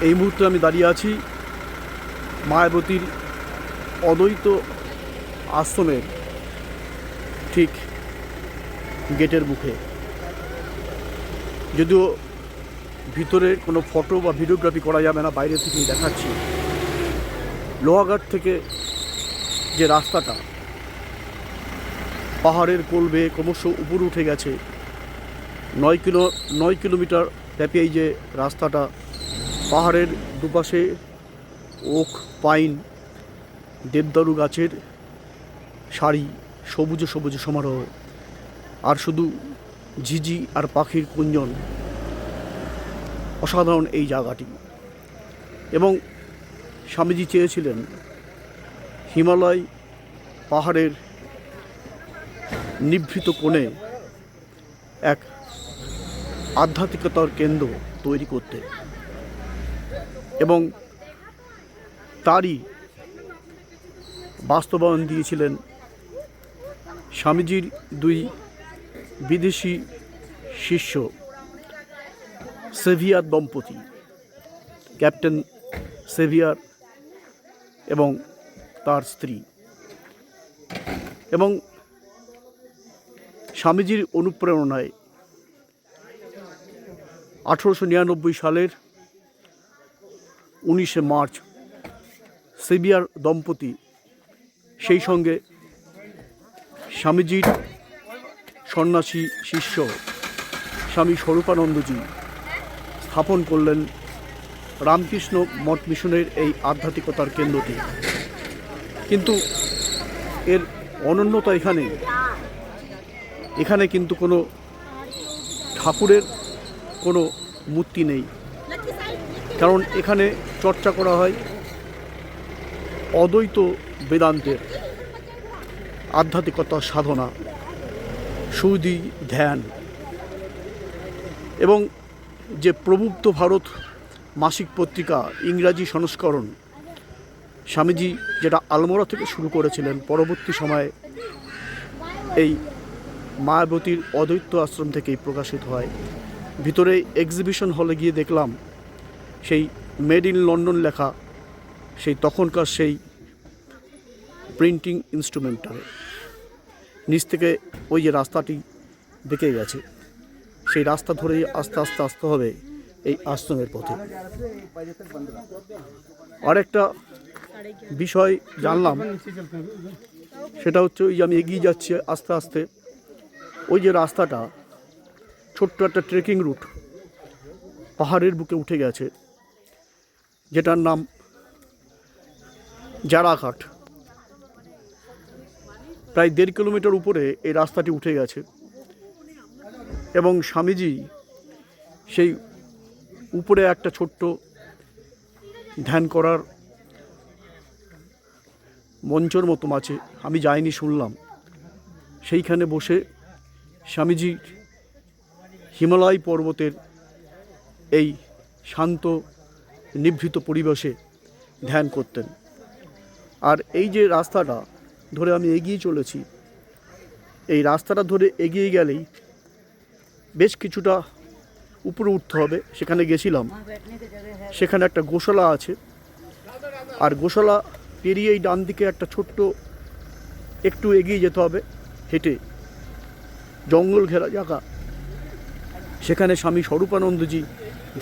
এই মুহূর্তে আমি দাঁড়িয়ে আছি মায়াবতীর অদ্বৈত আশ্রমের ঠিক গেটের মুখে। যদিও ভিতরে কোনো ফটো বা ভিডিওগ্রাফি করা যাবে না, বাইরে থেকেই দেখাচ্ছি। লোহাঘাট থেকে যে রাস্তাটা পাহাড়ের কোল বেয়ে ক্রমশ উপরে উঠে গেছে, 9 কিলোমিটার ব্যাপী এই যে রাস্তাটা, পাহাড়ের দুপাশে ওক, পাইন, দেবদারু গাছের সারি, সবুজে সবুজে সমারোহ, আর শুধু ঝিঝি আর পাখির কুঞ্জন। অসাধারণ এই জায়গাটি। এবং স্বামীজি চেয়েছিলেন হিমালয় পাহাড়ের নিভৃত কোণে এক আধ্যাত্মিকতার কেন্দ্র তৈরি করতে, এবং তারই বাস্তবায়ন দিয়েছিলেন স্বামীজির দুই বিদেশি শিষ্য সেভিয়ার দম্পতি, ক্যাপ্টেন সেভিয়ার এবং তার স্ত্রী। এবং স্বামীজির অনুপ্রেরণায় 1899 সালের 19শে মার্চ সেভিয়ার দম্পতি সেই সঙ্গে স্বামীজির সন্ন্যাসী শিষ্য স্বামী স্বরূপানন্দজি স্থাপন করলেন রামকৃষ্ণ মঠ মিশনের এই আধ্যাত্মিকতার কেন্দ্রটি। কিন্তু এর অনন্যতা এখানে কিন্তু কোনো ঠাকুরের কোনো মূর্তি নেই, কারণ এখানে চর্চা করা হয় অদ্বৈত বেদান্তের আধ্যাত্মিকতার সাধনা, সুধি, ধ্যান। এবং যে প্রবুদ্ধ ভারত মাসিক পত্রিকা ইংরাজি সংস্করণ স্বামীজি যেটা আলমোড়া থেকে শুরু করেছিলেন, পরবর্তী সময়ে এই মায়াবতীর অদ্বৈত আশ্রম থেকেই প্রকাশিত হয়। ভিতরে এক্সিবিশন হলে গিয়ে দেখলাম সেই মেড ইন লন্ডন লেখা, সেই তখনকার সেই প্রিন্টিং ইনস্ট্রুমেন্টারে নিচ থেকে ওই যে রাস্তাটি বেঁকে গেছে, সেই রাস্তা ধরেই আস্তে আস্তে আসতে হবে এই আশ্রমের পথে। আরেকটা বিষয় জানলাম, সেটা হচ্ছে ওই যে আমি এগিয়ে যাচ্ছি আস্তে আস্তে, ওই যে রাস্তাটা ছোট্ট একটা ট্রেকিং রুট পাহাড়ের বুকে উঠে গেছে, যেটার নাম জারাঘাট। প্রায় 1.5 কিলোমিটার উপরে এই রাস্তাটি উঠে গেছে। এবং স্বামীজি সেই উপরে একটা ছোট্ট ধ্যান করার মঞ্চর মতো আছে, আমি যাইনি, শুনলাম। সেইখানে বসে স্বামীজি হিমালয় পর্বতের এই শান্ত নিভৃত পরিবেশে ধ্যান করতেন। আর এই যে রাস্তাটা ধরে আমি এগিয়ে চলেছি, এই রাস্তাটা ধরে এগিয়ে গেলেই বেশ কিছুটা উপরে উঠতে হবে। সেখানে গেছিলাম, সেখানে একটা গোশালা আছে, আর গোশালা পেরিয়েই ডান দিকে একটা ছোট্ট একটু এগিয়ে যেতে হবে হেঁটে, জঙ্গল ঘেরা জায়গা। সেখানে স্বামী স্বরূপানন্দজি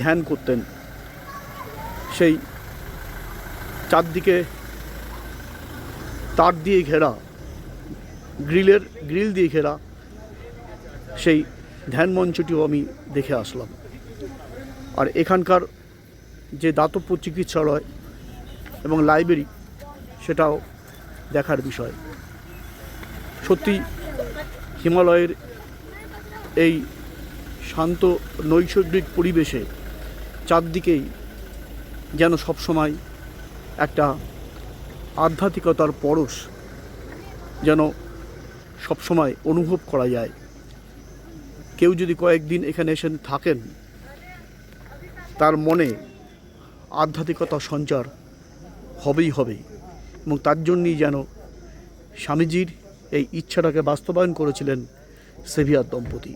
ধ্যান করতেন। সেই চারদিকে তার দিয়ে ঘেরা, গ্রিল দিয়ে ঘেরা সেই ধ্যান মঞ্চটিও আমি দেখে আসলাম। আর এখানকার যে দাতব্য চিকিৎসালয় এবং লাইব্রেরি, সেটাও দেখার বিষয়। সত্যি হিমালয়ের এই শান্ত নৈসর্গিক পরিবেশে চারদিকেই যেন সবসময় একটা আধ্যাত্মিকতার পরশ যেন সবসময় অনুভব করা যায়। কেউ যদি কয়েকদিন এখানে এসে থাকেন, তার মনে আধ্যাত্মিকতার সঞ্চার হবেই হবে। এবং তার জন্যই যেন স্বামীজির এই ইচ্ছাটাকে বাস্তবায়ন করেছিলেন সেভিয়ার দম্পতি।